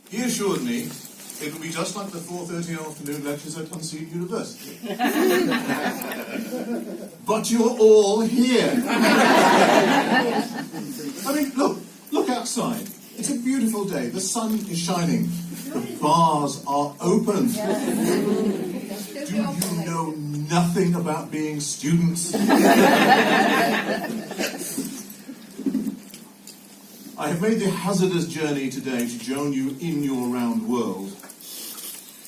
He assured me it would be just like the 4:30 afternoon lectures at Unseen University. But you're all here. I mean, look outside. It's a beautiful day. The sun is shining. The bars are open. Do you know nothing about being students? I have made the hazardous journey today to join you in your round world.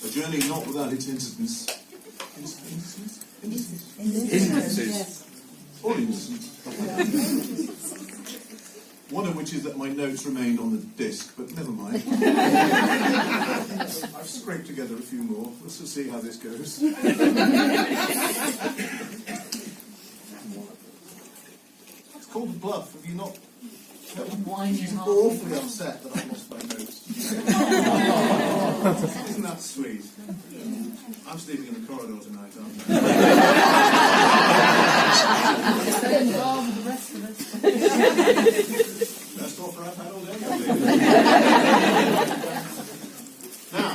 A journey not without its incidents. Instances. Or incidents. One of which is that my notes remained on the disc, but never mind. I've scraped together a few more. Let's just see how this goes. It's called a bluff. Have you not? She's awfully upset that I lost my notes. Isn't that sweet? I'm sleeping in the corridor tonight, aren't I? Stay involved with the rest of us. Best offer I've had all day. Now,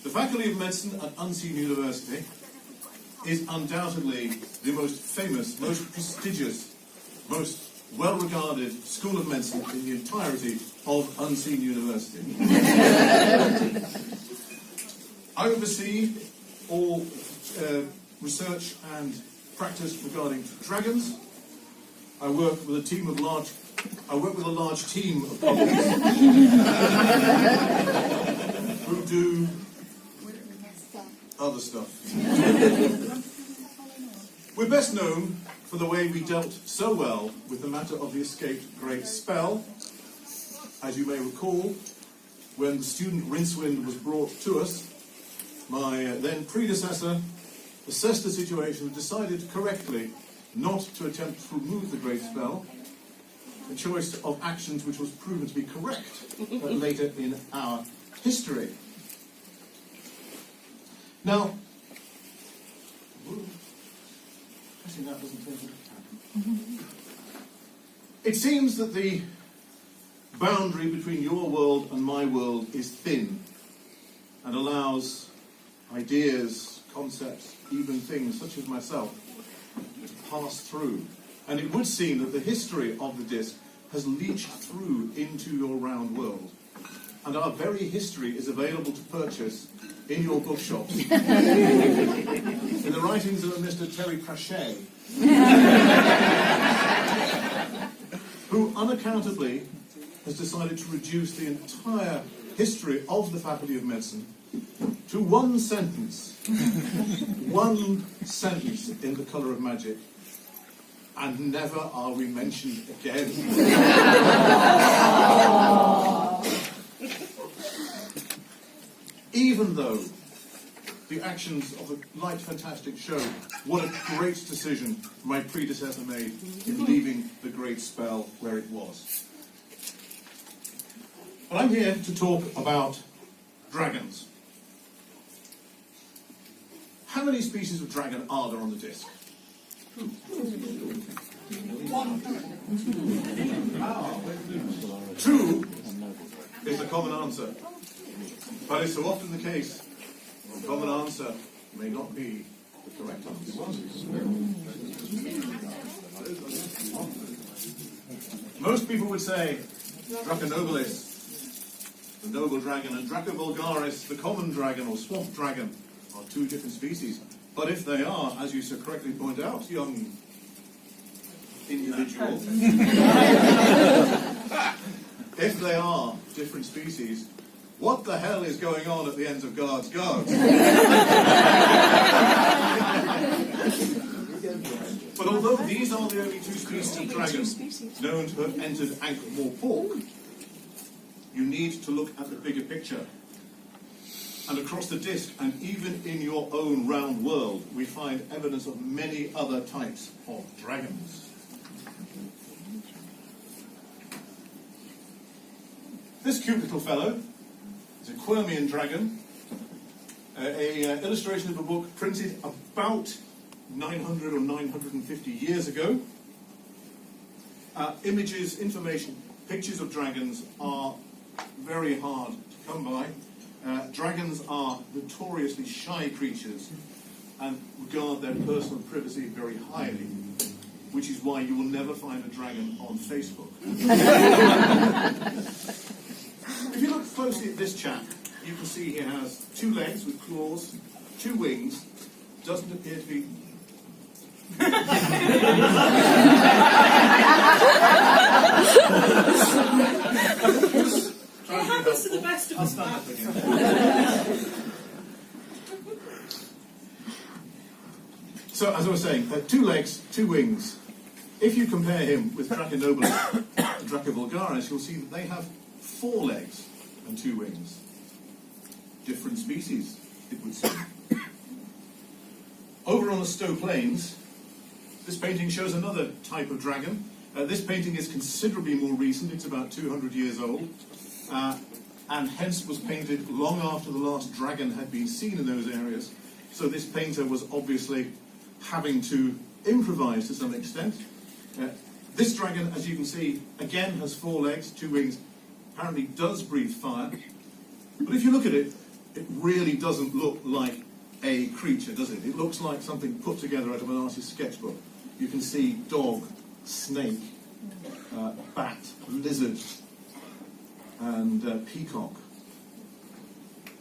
the Faculty of Medicine at Unseen University is undoubtedly the most famous, most prestigious, most well-regarded school of medicine in the entirety of Unseen University. I oversee all research and practice regarding dragons. I work with a large team of colleagues who do other stuff. We're best known for the way we dealt so well with the matter of the escaped Great Spell. As you may recall, when the student Rincewind was brought to us, my then predecessor assessed the situation and decided correctly not to attempt to remove the Great Spell, a choice of actions which was proven to be correct later in our history. Now, that doesn't take it. It seems that the boundary between your world and my world is thin and allows ideas, concepts, even things such as myself to pass through. And it would seem that the history of the disc has leached through into your round world. And our very history is available to purchase in your bookshops. In the writings of a Mr. Terry Pratchett, who unaccountably has decided to reduce the entire history of the Faculty of Medicine to one sentence. One sentence in The Colour of Magic. And never are we mentioned again. Even though the actions of the Light Fantastic show what a great decision my predecessor made in leaving the Great Spell where it was. But I'm here to talk about dragons. How many species of dragon are there on the disc? Two is the common answer. But it's so often the case, the common answer may not be the correct answer. Most people would say Draconobilis, the noble dragon, and Draco vulgaris, the common dragon or swamp dragon, are two different species. But if they are, as you so correctly point out, young individual, if they are different species, what the hell is going on at the ends of Guards Guards? But although these are the only two species of dragon known to have entered Ankh-Morpork, you need to look at the bigger picture. And across the disc, and even in your own round world, we find evidence of many other types of dragons. This cute little fellow is a Quirmian dragon, an illustration of a book printed about 900 or 950 years ago. Images, information pictures of dragons are very hard to come by. Dragons are notoriously shy creatures and regard their personal privacy very highly, which is why you will never find a dragon on Facebook. If you look closely at this chap, you can see he has 2 legs with claws, 2 wings, doesn't appear to be... It happens to the best of I'll us. stand up again. So, as I was saying, 2 legs, 2 wings. If you compare him with Draca nobilis and Draca vulgaris, you'll see that they have 4 legs and 2 wings. Different species, it would seem. Over on the Stowe Plains, this painting shows another type of dragon. This painting is considerably more recent, it's about 200 years old, and hence was painted long after the last dragon had been seen in those areas. So this painter was obviously having to improvise to some extent. This dragon, as you can see, again has 4 legs, 2 wings, apparently does breathe fire. But if you look at it, it really doesn't look like a creature, does it? It looks like something put together out of an artist's sketchbook. You can see dog, snake, bat, lizard, and peacock.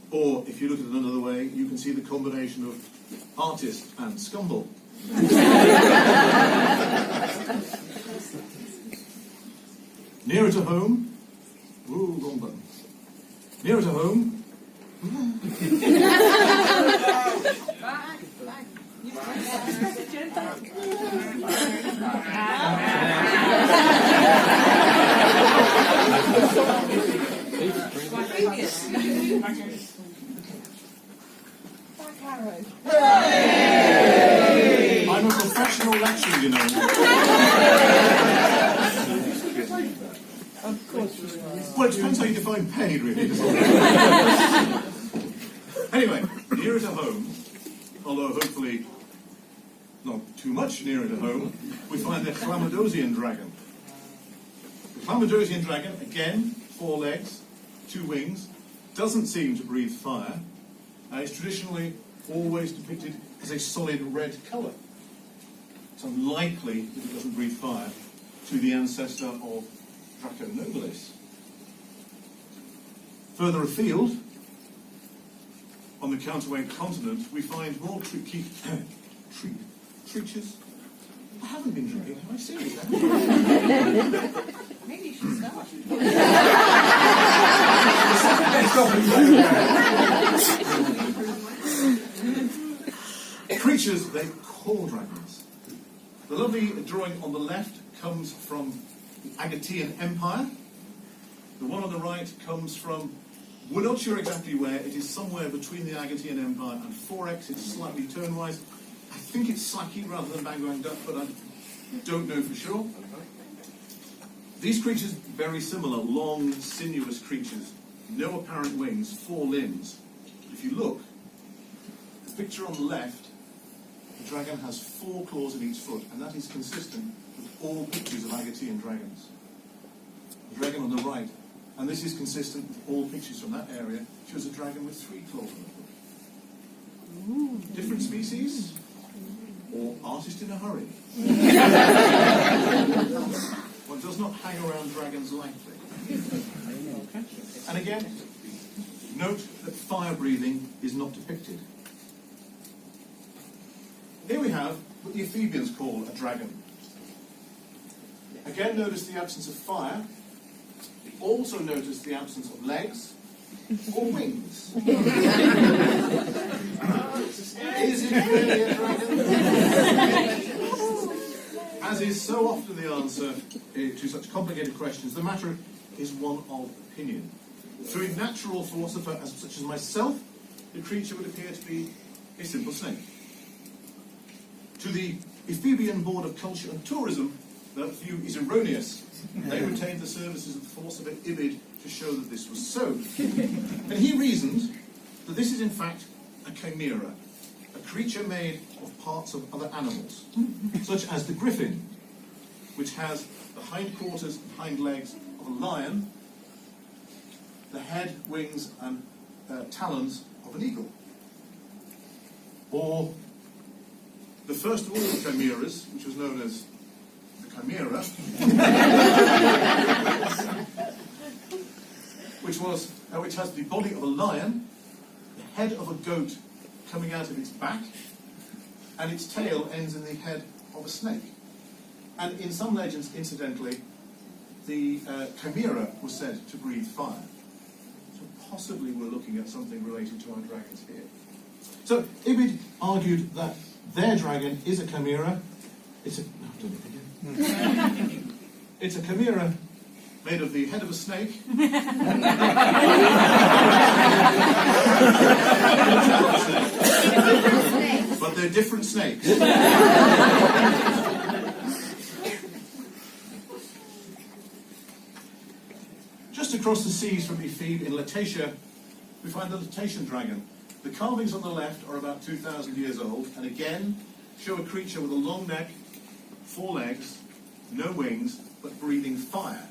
Or, if you look at it another way, you can see the combination of artist and scumble. Nearer to home, ooh, wrong button. Nearer to home, I'm a professional lecturer, you know. Of course you are. Well, it depends how you define paid, really, doesn't it? Anyway, nearer to home, although hopefully not too much nearer to home, we find the Chlamydosian dragon. The Chlamydosian dragon, again, 4 legs, 2 wings, doesn't seem to breathe fire. It's traditionally always depicted as a solid red colour. It's unlikely that it doesn't breathe fire to the ancestor of Draco nobilis. Further afield, on the counterweight continent, we find more creatures. I haven't been drinking, have I seen it? Maybe you should start. Creatures they call dragons. The lovely drawing on the left comes from the Agatean Empire. The one on the right comes from, we're not sure exactly where, it is somewhere between the Agatean Empire and Forex, it's slightly turnwise. I think it's Saki rather than Bangwang Duck, but I don't know for sure. These creatures, very similar, long, sinuous creatures, no apparent wings, 4 limbs. If you look, the picture on the left, the dragon has 4 claws in each foot, and that is consistent with all pictures of Agatean dragons. The dragon on the right, and this is consistent with all pictures from that area, shows a dragon with 3 claws on the foot. Different species, or artist in a hurry. One does not hang around dragons lightly. And again, note that fire breathing is not depicted. Here we have what the Ethiopians call a dragon. Again, notice the absence of fire. Also notice the absence of legs or wings. Is it really a dragon? As is so often the answer to such complicated questions, the matter is one of opinion. To a natural philosopher such as myself, the creature would appear to be a simple snake. To the Ethiopian Board of Culture and Tourism, that view is erroneous. They retained the services of the philosopher Ibid to show that this was so. And he reasoned that this is in fact a chimera, a creature made of parts of other animals, such as the griffin, which has the hindquarters and hind legs of of a lion, the head, wings, and talons of an eagle. Or the first of all the chimeras, which was known as the chimera, which has the body of a lion, the head of a goat coming out of its back, and its tail ends in the head of a snake. And in some legends, incidentally, the chimera was said to breathe fire. So possibly we're looking at something related to our dragons here. So Ibid argued that their dragon is a chimera. It's a it's a chimera made of the head of a snake. But they're different snakes. Just across the seas from Ephebe in Latakia, we find the Latatian dragon. The carvings on the left are about 2,000 years old, and again show a creature with a long neck, 4 legs, no wings, but breathing fire.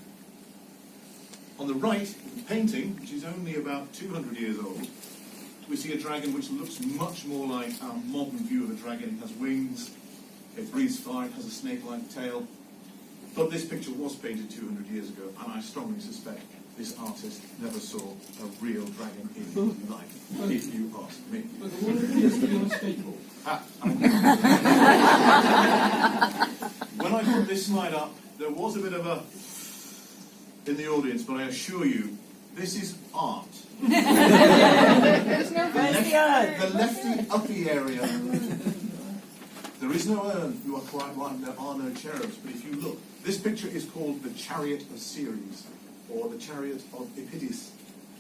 On the right, the painting, which is only about 200 years old, we see a dragon which looks much more like our modern view of a dragon. It has wings, it breathes fire, it has a snake-like tail. But this picture was painted 200 years ago, and I strongly suspect this artist never saw a real dragon in life, if you ask me. But the word appears to be on a skateboard. When I put this slide up, there was a bit of a in the audience, but I assure you, this is art. There's no The lefty uppy area. There is no urn. You are quite right. There are no cherubs. But if you look, this picture is called the Chariot of Ceres, or the Chariot of Epidis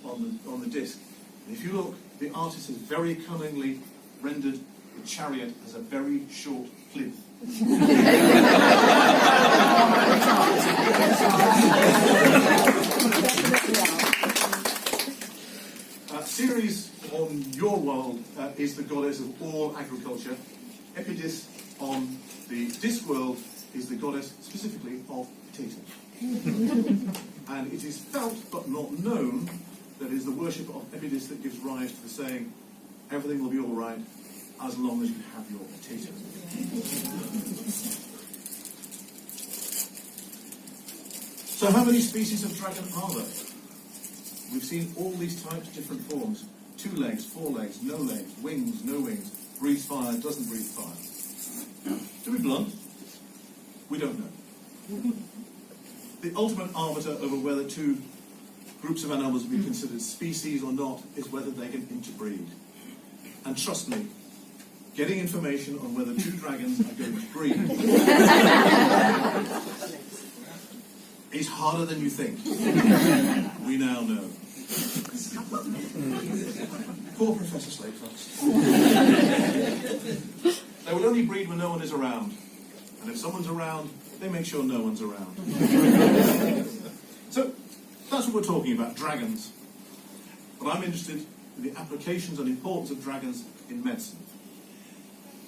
on the disc. And if you look, the artist has very cunningly rendered the chariot as a very short plinth. Ceres on your world is the goddess of all agriculture. Epidis on the disc world is the goddess specifically of potatoes. And it is felt but not known that it is the worship of Epidis that gives rise to the saying, everything will be all right as long as you have your potatoes. So how many species of dragon are there? We've seen all these types, different forms. 2 legs, 4 legs, no legs, wings, no wings, breathes fire, doesn't breathe fire. To be blunt, we don't know. The ultimate arbiter over whether 2 groups of animals will be considered species or not is whether they can interbreed. And trust me, getting information on whether 2 dragons are going to breed is harder than you think. We now know. Poor Professor Slatefox. They will only breed when no one is around. And if someone's around, they make sure no one's around. So, that's what we're talking about, dragons. But I'm interested in the applications and importance of dragons in medicine.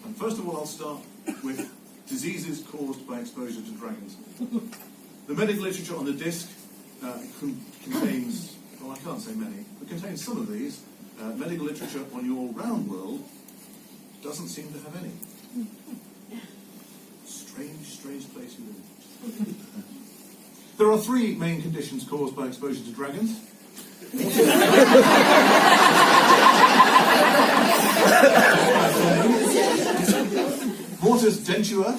And first of all, I'll start with diseases caused by exposure to dragons. The medical literature on the disc contains, well, I can't say many, but contains some of these. Medical literature on your round world doesn't seem to have any. Strange place you live. There are 3 main conditions caused by exposure to dragons. Mortis dentua,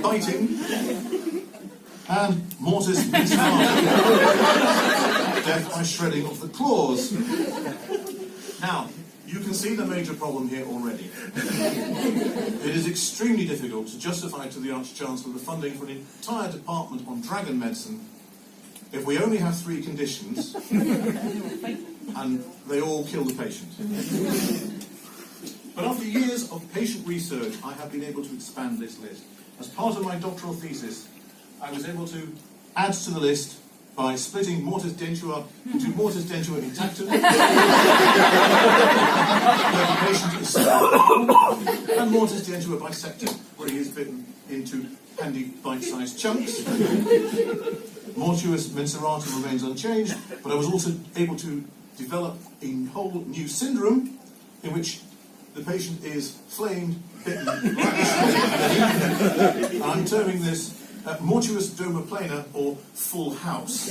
biting, and mortis mismar, death by shredding of the claws. Now, you can see the major problem here already. It is extremely difficult to justify to the Arch-Chancellor the funding for an entire department on dragon medicine if we only have 3 conditions and they all kill the patient. But after years of patient research, I have been able to expand this list. As part of my doctoral thesis, I was able to add to the list by splitting mortis dentua into mortis dentua intactum, where the patient is and mortis dentua bisectum, where he is bitten into handy bite-sized chunks. Mortuus mensuratum remains unchanged, but I was also able to develop a whole new syndrome in which the patient is flamed, bitten, and I'm terming this mortuus doma plana, or full house.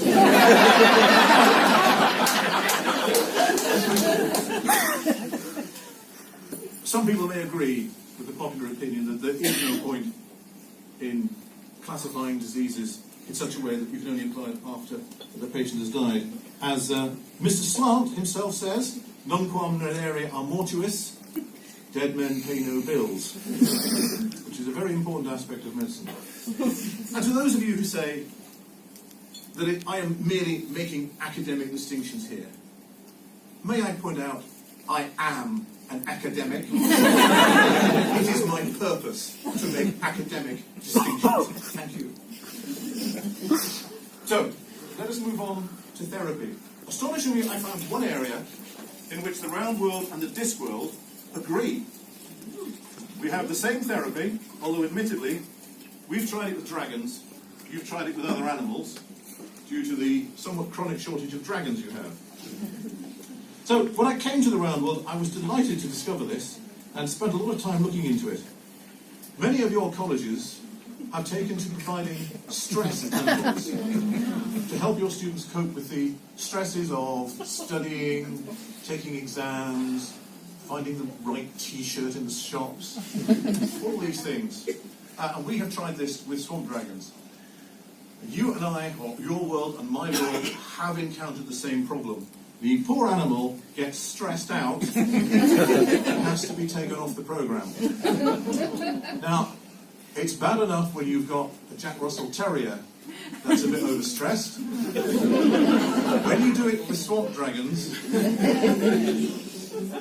Some people may agree with the popular opinion that there is no point in classifying diseases in such a way that you can only apply it after the patient has died. As Mr. Slant himself says, nunquam renere are mortuis, dead men pay no bills, which is a very important aspect of medicine. And to those of you who say that I am merely making academic distinctions here, may I point out I am an academic. It is my purpose to make academic distinctions. Thank you. So, let us move on to therapy. Astonishingly, I found one area in which the round world and the disc world agree. We have the same therapy, although admittedly, we've tried it with dragons, you've tried it with other animals, due to the somewhat chronic shortage of dragons you have. So, when I came to the round world, I was delighted to discover this, and spent a lot of time looking into it. Many of your colleges have taken to providing stress animals to help your students cope with the stresses of studying, taking exams, finding the right t-shirt in the shops, all these things. And we have tried this with swamp dragons. You and I, or your world and my world, have encountered the same problem. The poor animal gets stressed out and has to be taken off the programme. Now, it's bad enough when you've got a Jack Russell Terrier that's a bit overstressed. When you do it with swamp dragons,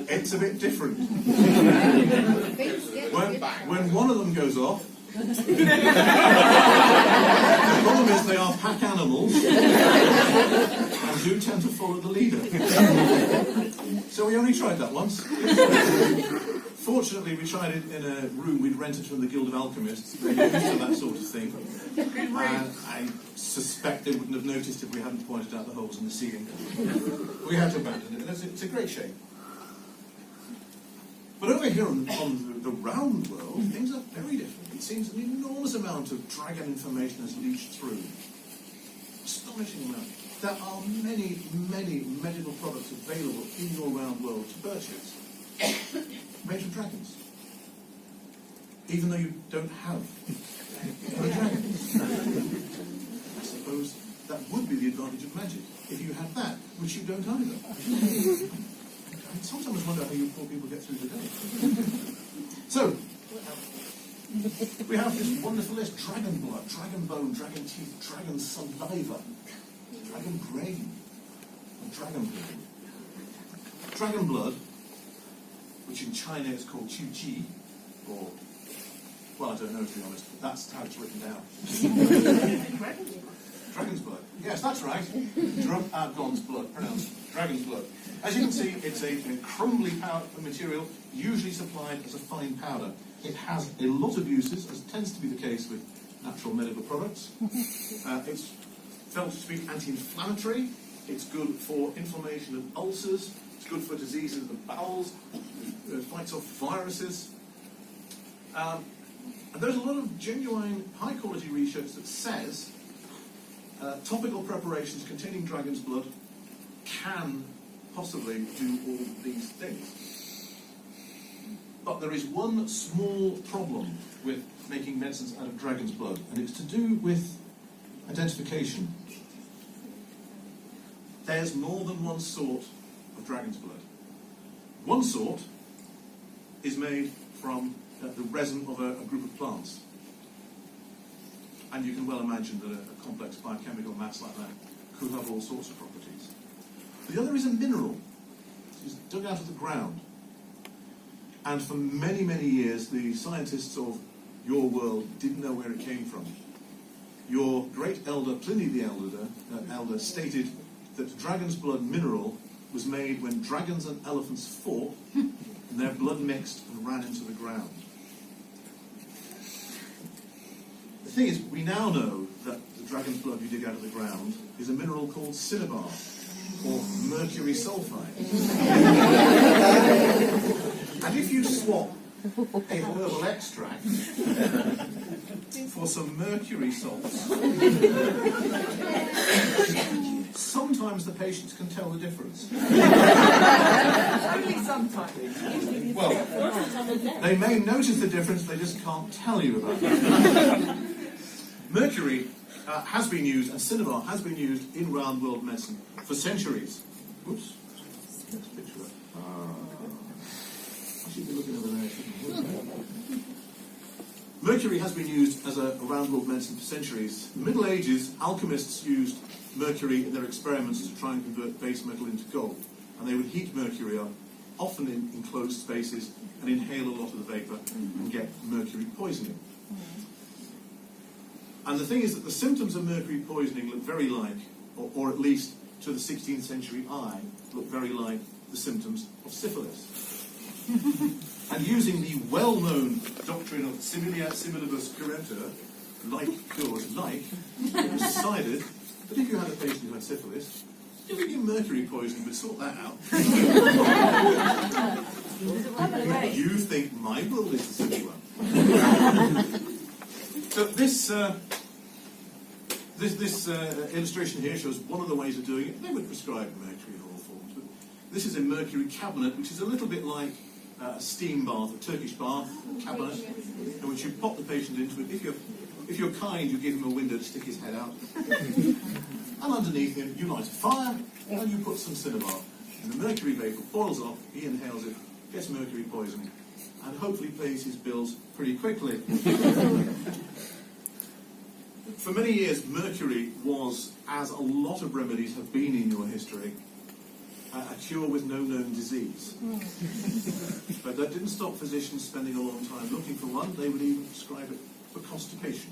it's a bit different. When one of them goes off, the problem is they are pack animals and do tend to follow the leader. So we only tried that once. Fortunately, we tried it in a room we'd rented from the Guild of Alchemists. They're used to that sort of thing. And I suspect they wouldn't have noticed if we hadn't pointed out the holes in the ceiling. We had to abandon it, and it's a great shame. But over here on the round world, things are very different. It seems an enormous amount of dragon information has leached through. Astonishing amount. There are many, many medical products available in your round world to purchase, made from dragons. Even though you don't have any dragons. I suppose that would be the advantage of magic, if you had that, which you don't either. I sometimes wonder how you poor people get through the day. So, we have this wonderful list: dragon blood, dragon bone, dragon teeth, dragon saliva, dragon brain, and dragon blood. Dragon blood, which in China is called Chu Chi, or, well, I don't know, to be honest, but that's how it's written down. Dragon's blood. Yes, that's right. Dragon's blood, pronounced dragon's blood. As you can see, it's a crumbly powder material, usually supplied as a fine powder. It has a lot of uses, as tends to be the case with natural medical products. It's felt to be anti-inflammatory. It's good for inflammation of ulcers. It's good for diseases of the bowels. It fights off viruses. And there's a lot of genuine, high-quality research that says topical preparations containing dragon's blood can possibly do all these things. But there is one small problem with making medicines out of dragon's blood, and it's to do with identification. There's more than one sort of dragon's blood. One sort is made from the resin of a group of plants. And you can well imagine that a complex biochemical mass like that could have all sorts of properties. The other is a mineral. It's dug out of the ground. And for many, many years, the scientists of your world didn't know where it came from. Your great elder, Pliny the Elder, stated that dragon's blood mineral was made when dragons and elephants fought, and their blood mixed and ran into the ground. The thing is, we now know that the dragon's blood you dig out of the ground is a mineral called cinnabar, or mercury sulfide. And if you swap a herbal extract for some mercury salts, sometimes the patients can tell the difference. Only sometimes. Well, they may notice the difference, they just can't tell you about it. Mercury has been used, and cinnabar has been used in round world medicine for centuries. Oops. Next picture. I should be looking over there. Mercury has been used as a round world medicine for centuries. In the Middle Ages, alchemists used mercury in their experiments to try and convert base metal into gold. And they would heat mercury up, often in enclosed spaces, and inhale a lot of the vapour and get mercury poisoning. And the thing is that the symptoms of mercury poisoning look very like, or at least to the 16th century eye, look very like the symptoms of syphilis. And using the well-known doctrine of similia similibus curantur, like cures like, it was decided that if you had a patient who had syphilis, giving him mercury poisoning would sort that out. You think my world is the silly one. So this illustration here shows one of the ways of doing it. They would prescribe mercury in all forms, but this is a mercury cabinet, which is a little bit like a steam bath, a Turkish bath cabinet, in which you pop the patient into it. If you're kind, you give him a window to stick his head out. And underneath him, you light a fire, and you put some cinnabar. And the mercury vapour boils off, he inhales it, gets mercury poisoning, and hopefully pays his bills pretty quickly. For many years, mercury was, as a lot of remedies have been in your history, a cure with no known disease. But that didn't stop physicians spending a long time looking for one. They would even prescribe it for constipation.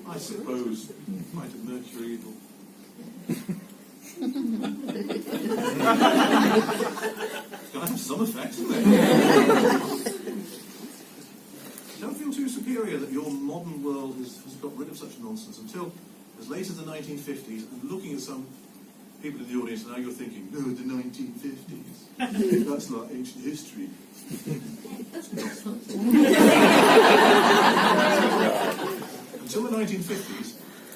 I suppose might have mercury it'll... It's got to have some effect, isn't it? Don't feel too superior that your modern world has got rid of such nonsense until as late as the 1950s, and looking at some people in the audience now, you're thinking, no, the 1950s. That's not ancient history. Until the 1950s,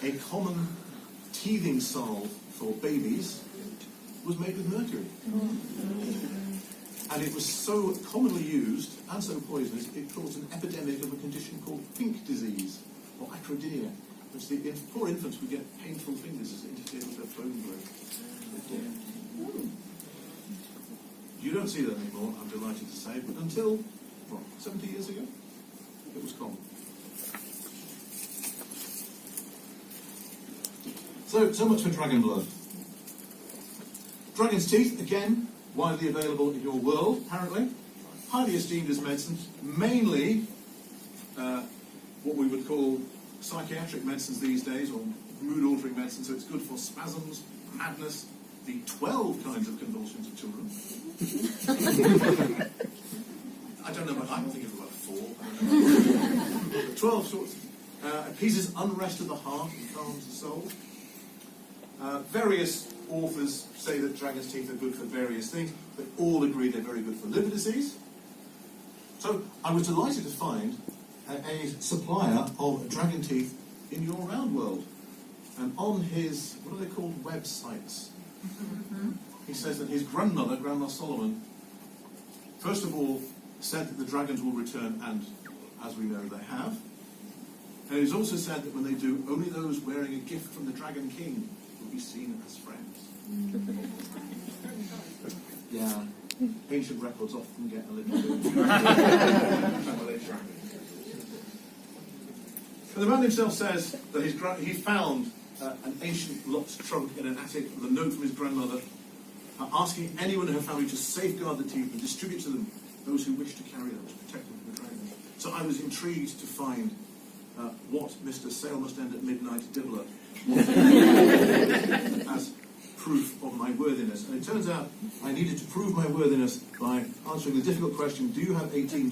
a common teething salve for babies was made with mercury. And it was so commonly used and so poisonous, it caused an epidemic of a condition called pink disease, or acrodynia, which the poor infants would get painful fingers as it interfered with their bone growth. You don't see that anymore, I'm delighted to say, but until, 70 years ago, it was common. So much for dragon blood. Dragon's teeth, again, widely available in your world, apparently. Highly esteemed as medicines, mainly what we would call psychiatric medicines these days, or mood-altering medicines, so it's good for spasms, madness, the 12 kinds of convulsions of children. I don't know, but I'm thinking of about 4. But 12 sorts. Appeases unrest of the heart and calms the soul. Various authors say that dragon's teeth are good for various things, but all agree they're very good for liver disease. So I was delighted to find a supplier of dragon teeth in your round world. And on his, what are they called, websites, he says that his grandmother, Grandma Solomon, first of all said that the dragons will return, and as we know they have. And he's also said that when they do, only those wearing a gift from the Dragon King will be seen as friends. Yeah, ancient records often get a little bit... And the man himself says that he found an ancient locked trunk in an attic with a note from his grandmother asking anyone in her family to safeguard the teeth and distribute to them those who wish to carry them to protect them from the dragon. So I was intrigued to find what Mr. Sale Must End at Midnight Dibbler wanted as proof of my worthiness. And it turns out I needed to prove my worthiness by answering the difficult question, do you have $18?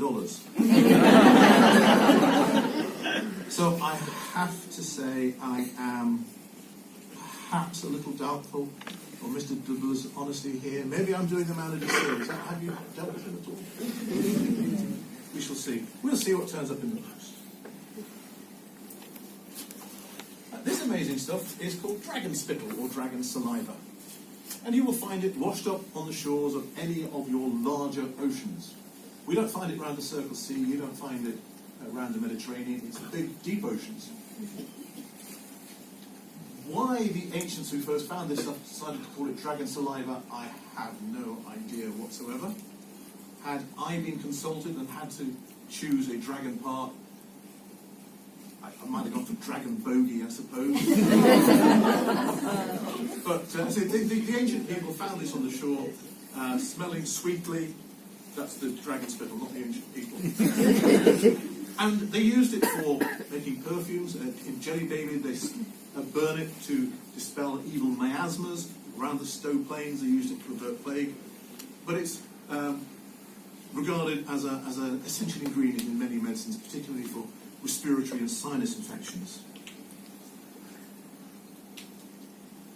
So I have to say I am perhaps a little doubtful of Mr. Dubler's honesty here. Maybe I'm doing the man a disservice. Have you dealt with him at all? We shall see. We'll see what turns up in the post. This amazing stuff is called dragon spittle or dragon saliva. And you will find it washed up on the shores of any of your larger oceans. We don't find it around the Circle Sea, you don't find it around the Mediterranean, it's the big, deep oceans. Why the ancients who first found this stuff decided to call it dragon saliva, I have no idea whatsoever. Had I been consulted and had to choose a dragon part, I might have gone for dragon bogey, I suppose. But so the ancient people found this on the shore, smelling sweetly. That's the dragon spittle, not the ancient people. And they used it for making perfumes. In Jelly Baby, they burn it to dispel evil miasmas. Around the Stowe Plains, they used it to avert plague. But it's regarded as an essential ingredient in many medicines, particularly for respiratory and sinus infections.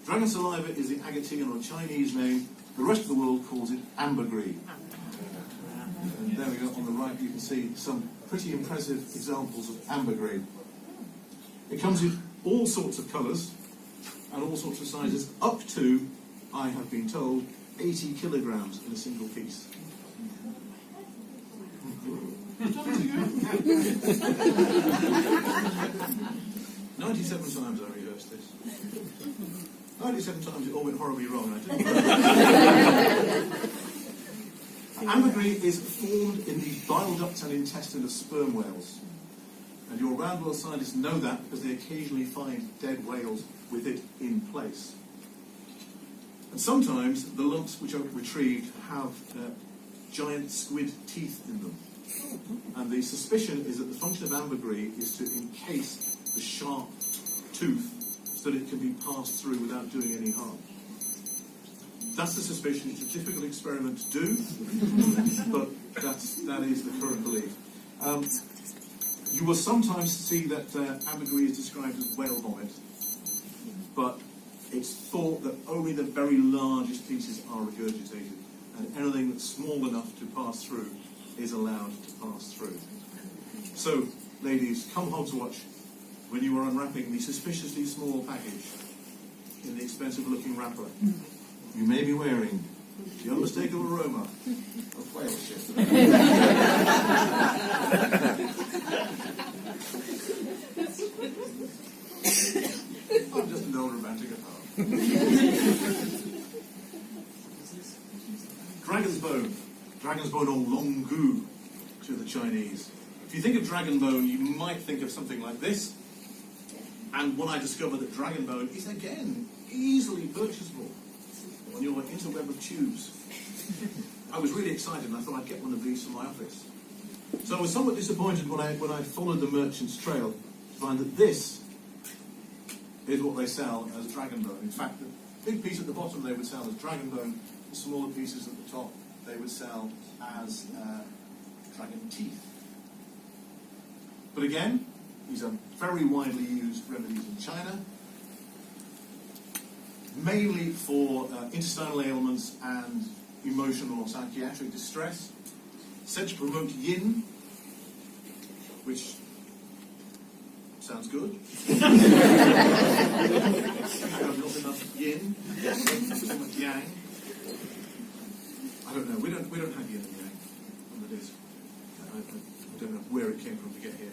Dragon saliva is the Agatean or Chinese name. The rest of the world calls it ambergris. And there we go, on the right you can see some pretty impressive examples of ambergris. It comes in all sorts of colours and all sorts of sizes, up to, I have been told, 80 kilograms in a single piece. 97 times I rehearsed this. 97 times it all went horribly wrong. Ambergris is formed in the bile ducts and intestine of sperm whales. And your round-world scientists know that because they occasionally find dead whales with it in place. And sometimes the lumps which are retrieved have giant squid teeth in them. And the suspicion is that the function of ambergris is to encase the sharp tooth so that it can be passed through without doing any harm. That's the suspicion. It's a difficult experiment to do, but that is the current belief. You will sometimes see that ambergris is described as whale vomit, but it's thought that only the very largest pieces are regurgitated, and anything that's small enough to pass through is allowed to pass through. So, ladies, come Hogswatch when you are unwrapping the suspiciously small package in the expensive-looking wrapper. You may be wearing the unmistakable aroma of whale shit. I'm just an old romantic at heart. Dragon's bone. Dragon's bone or long gu to the Chinese. If you think of dragon bone, you might think of something like this. And when I discovered that dragon bone is, again, easily purchasable on your interweb of tubes, I was really excited and I thought I'd get one of these for my office. So I was somewhat disappointed when I followed the merchant's trail to find that this is what they sell as dragon bone. In fact, the big piece at the bottom they would sell as dragon bone, the smaller pieces at the top they would sell as dragon teeth. But again, these are very widely used remedies in China, mainly for intestinal ailments and emotional or psychiatric distress, said to promote yin, which sounds good. I have not enough yin, too much yang. I don't know. We don't have yin and yang on the disc. I don't know where it came from to get here.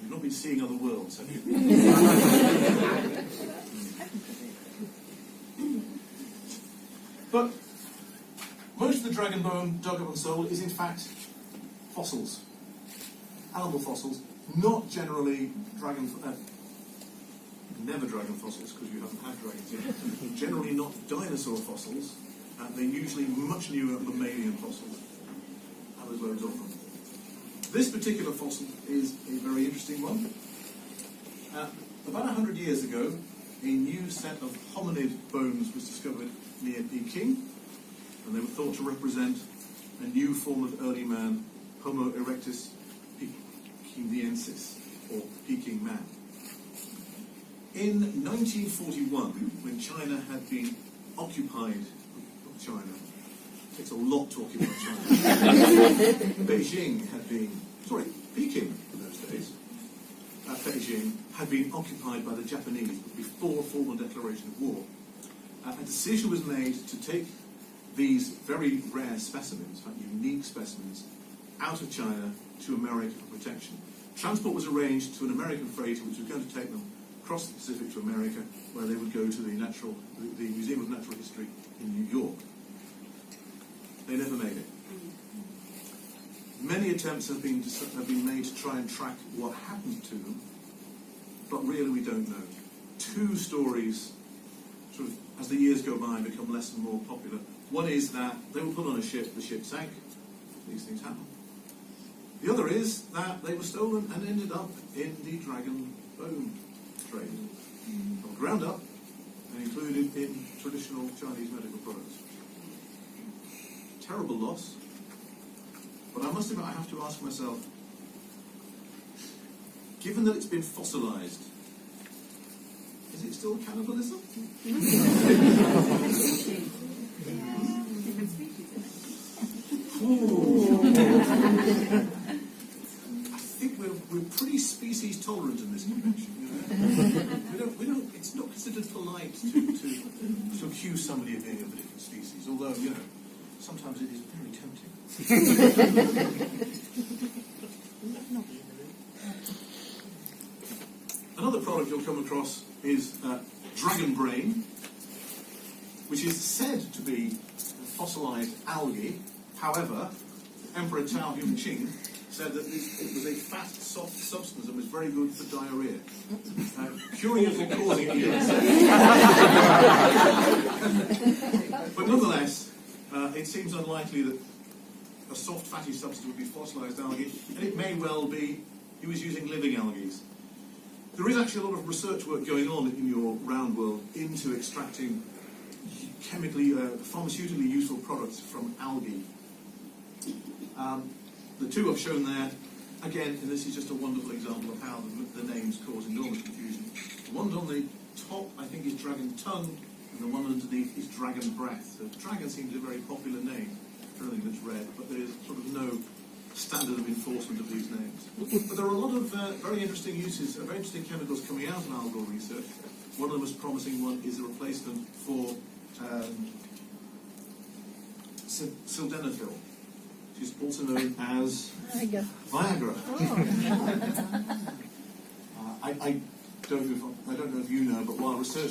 You've not been seeing other worlds, have you? But most of the dragon bone dug up and sold is in fact fossils, animal fossils, not generally never dragon fossils because you haven't had dragons yet. Generally not dinosaur fossils, and they're usually much newer mammalian fossils. And there's loads of them. This particular fossil is a very interesting one. About 100 years ago, a new set of hominid bones was discovered near Peking, and they were thought to represent a new form of early man, Homo erectus pekiniensis. or Peking man. In 1941, when China had been occupied, not China, it takes a lot to occupy China. Peking in those days, Beijing had been occupied by the Japanese before a formal declaration of war. A decision was made to take these very rare specimens, in fact unique specimens, out of China to America for protection. Transport was arranged to an American freighter which was going to take them across the Pacific to America, where they would go to the Museum of Natural History in New York. They never made it. Many attempts have been made to try and track what happened to them, but really we don't know. Two stories, sort of, as the years go by, become less and more popular. One is that they were put on a ship, the ship sank. These things happen. The other is that they were stolen and ended up in the dragon bone trade. They were ground up and included in traditional Chinese medical products. Terrible loss. But I must admit, I have to ask myself, given that it's been fossilized, is it still cannibalism? I think we're pretty species tolerant in this convention. You know? We don't. It's not considered polite to accuse somebody of being of a different species, although sometimes it is very tempting. Another product you'll come across is dragon brain, which is said to be fossilized algae. However, Emperor Tao Yuanqing said that it was a fat, soft substance and was very good for diarrhea. Curing it or causing it, yes. But nonetheless, it seems unlikely that a soft, fatty substance would be fossilized algae, and it may well be he was using living algae. There is actually a lot of research work going on in your round world into extracting chemically, pharmaceutically useful products from algae. The two I've shown there, again, and this is just a wonderful example of how the names cause enormous confusion. The one on the top, I think, is dragon tongue, and the one underneath is dragon breath. So dragon seems a very popular name for anything that's red, but there is sort of no standard of enforcement of these names. But there are a lot of very interesting uses, very interesting chemicals coming out of algal research. One of the most promising one is a replacement for sildenafil, which is also known as Viagra. I don't know if you know, but while researching